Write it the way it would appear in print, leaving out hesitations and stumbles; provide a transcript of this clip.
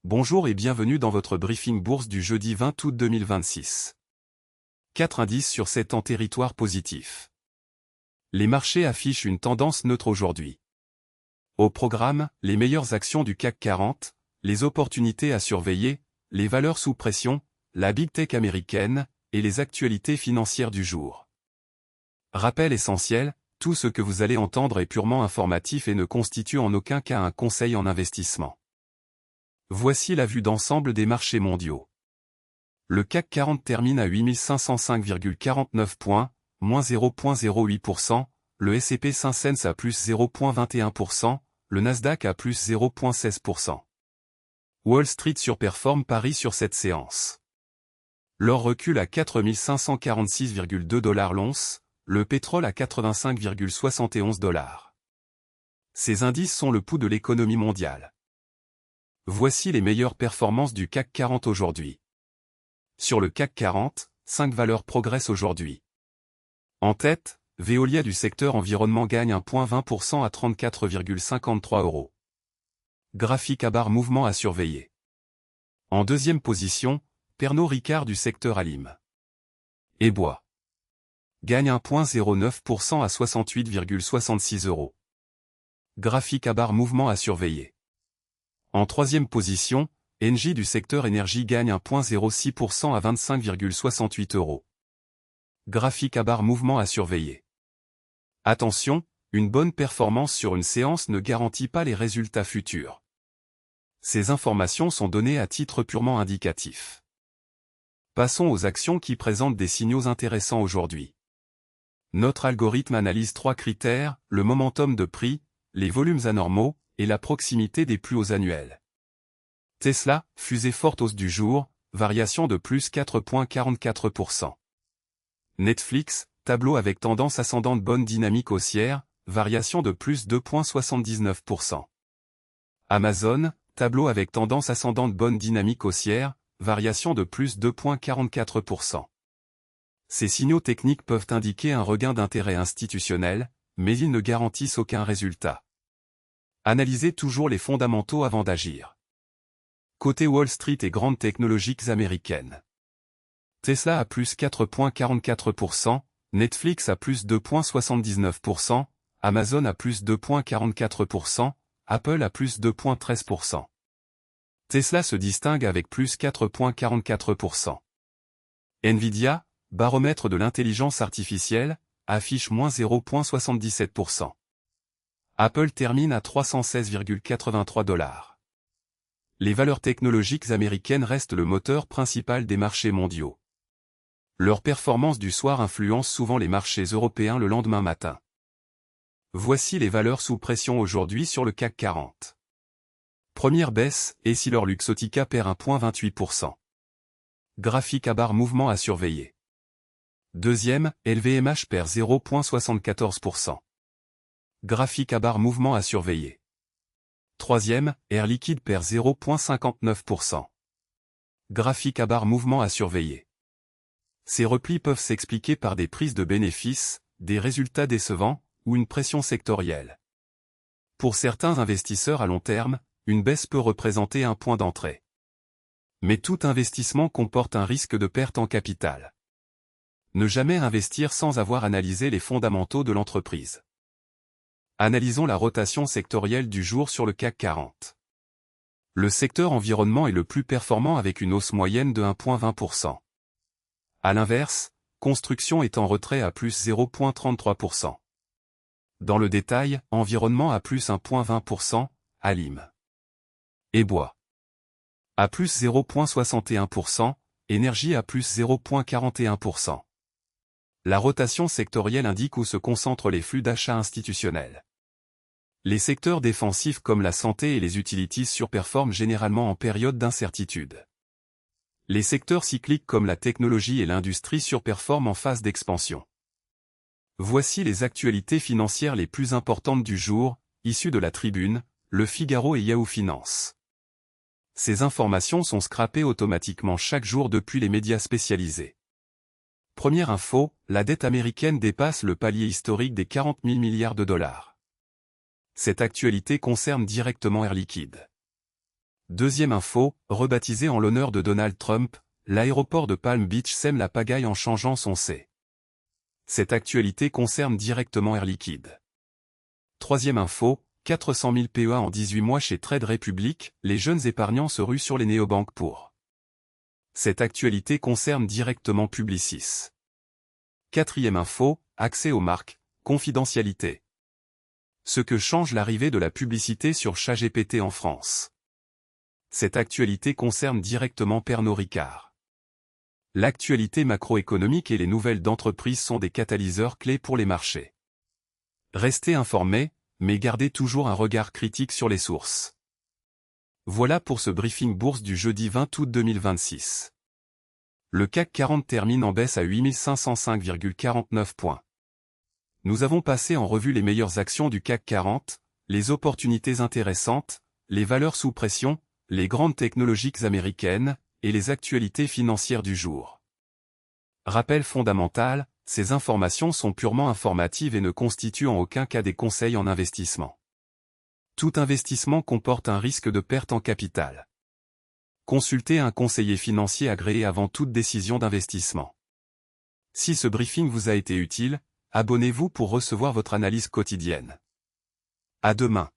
Bonjour et bienvenue dans votre briefing bourse du jeudi 20 août 2026. 4 indices sur 7 en territoire positif. Les marchés affichent une tendance neutre aujourd'hui. Au programme, les meilleures actions du CAC 40, les opportunités à surveiller, les valeurs sous pression, la Big Tech américaine, et les actualités financières du jour. Rappel essentiel, tout ce que vous allez entendre est purement informatif et ne constitue en aucun cas un conseil en investissement. Voici la vue d'ensemble des marchés mondiaux. Le CAC 40 termine à 8505,49 points, moins 0,08%, le S&P 500 à plus 0,21%, le Nasdaq à plus 0,16%. Wall Street surperforme Paris sur cette séance. L'or recule à 4546,2 $ l'once, le pétrole à 85,71 $. Ces indices sont le pouls de l'économie mondiale. Voici les meilleures performances du CAC 40 aujourd'hui. Sur le CAC 40, 5 valeurs progressent aujourd'hui. En tête, Veolia du secteur environnement gagne 1,20% à 34,53 €. Graphique à barre mouvement à surveiller. En deuxième position, Pernod Ricard du secteur Alim et Bois gagne 1,09% à 68,66 €. Graphique à barre mouvement à surveiller. En troisième position, Engie du secteur énergie gagne 1,06% à 25,68 €. Graphique à barre mouvement à surveiller. Attention, une bonne performance sur une séance ne garantit pas les résultats futurs. Ces informations sont données à titre purement indicatif. Passons aux actions qui présentent des signaux intéressants aujourd'hui. Notre algorithme analyse 3 critères, le momentum de prix, les volumes anormaux, et la proximité des plus hauts annuels. Tesla, fusée forte hausse du jour, variation de plus 4,44%. Netflix, tableau avec tendance ascendante bonne dynamique haussière, variation de plus 2,79%. Amazon, tableau avec tendance ascendante bonne dynamique haussière, variation de plus 2,44%. Ces signaux techniques peuvent indiquer un regain d'intérêt institutionnel, mais ils ne garantissent aucun résultat. Analysez toujours les fondamentaux avant d'agir. Côté Wall Street et grandes technologiques américaines. Tesla à plus 4,44%, Netflix à plus 2,79%, Amazon à plus 2,44%, Apple à plus 2,13%. Tesla se distingue avec plus 4,44%. Nvidia, baromètre de l'intelligence artificielle, affiche moins 0,77%. Apple termine à 316,83 $. Les valeurs technologiques américaines restent le moteur principal des marchés mondiaux. Leur performance du soir influence souvent les marchés européens le lendemain matin. Voici les valeurs sous pression aujourd'hui sur le CAC 40. Première baisse, EssilorLuxottica perd 1,28%. Graphique à barre mouvement à surveiller. Deuxième, LVMH perd 0,74%. Graphique à barre mouvement à surveiller. Troisième, Air Liquide perd 0,59%. Graphique à barre mouvement à surveiller. Ces replis peuvent s'expliquer par des prises de bénéfices, des résultats décevants, ou une pression sectorielle. Pour certains investisseurs à long terme, une baisse peut représenter un point d'entrée. Mais tout investissement comporte un risque de perte en capital. Ne jamais investir sans avoir analysé les fondamentaux de l'entreprise. Analysons la rotation sectorielle du jour sur le CAC 40. Le secteur environnement est le plus performant avec une hausse moyenne de 1,20%. À l'inverse, construction est en retrait à plus 0,33%. Dans le détail, environnement à plus 1,20%, Alim et Bois à plus 0,61%, énergie à plus 0,41%. La rotation sectorielle indique où se concentrent les flux d'achat institutionnels. Les secteurs défensifs comme la santé et les utilities surperforment généralement en période d'incertitude. Les secteurs cycliques comme la technologie et l'industrie surperforment en phase d'expansion. Voici les actualités financières les plus importantes du jour, issues de la Tribune, Le Figaro et Yahoo Finance. Ces informations sont scrapées automatiquement chaque jour depuis les médias spécialisés. Première info, la dette américaine dépasse le palier historique des 40 000 milliards de dollars. Cette actualité concerne directement Air Liquide. Deuxième info, rebaptisé en l'honneur de Donald Trump, l'aéroport de Palm Beach sème la pagaille en changeant son C. Cette actualité concerne directement Air Liquide. Troisième info, 400 000 PEA en 18 mois chez Trade Republic, les jeunes épargnants se ruent sur les néobanques pour. Cette actualité concerne directement Publicis. Quatrième info, accès aux marques, confidentialité. Ce que change l'arrivée de la publicité sur ChatGPT en France. Cette actualité concerne directement Pernod Ricard. L'actualité macroéconomique et les nouvelles d'entreprise sont des catalyseurs clés pour les marchés. Restez informés, mais gardez toujours un regard critique sur les sources. Voilà pour ce briefing bourse du jeudi 20 août 2026. Le CAC 40 termine en baisse à 8505,49 points. Nous avons passé en revue les meilleures actions du CAC 40, les opportunités intéressantes, les valeurs sous pression, les grandes technologiques américaines, et les actualités financières du jour. Rappel fondamental, ces informations sont purement informatives et ne constituent en aucun cas des conseils en investissement. Tout investissement comporte un risque de perte en capital. Consultez un conseiller financier agréé avant toute décision d'investissement. Si ce briefing vous a été utile, abonnez-vous pour recevoir votre analyse quotidienne. À demain.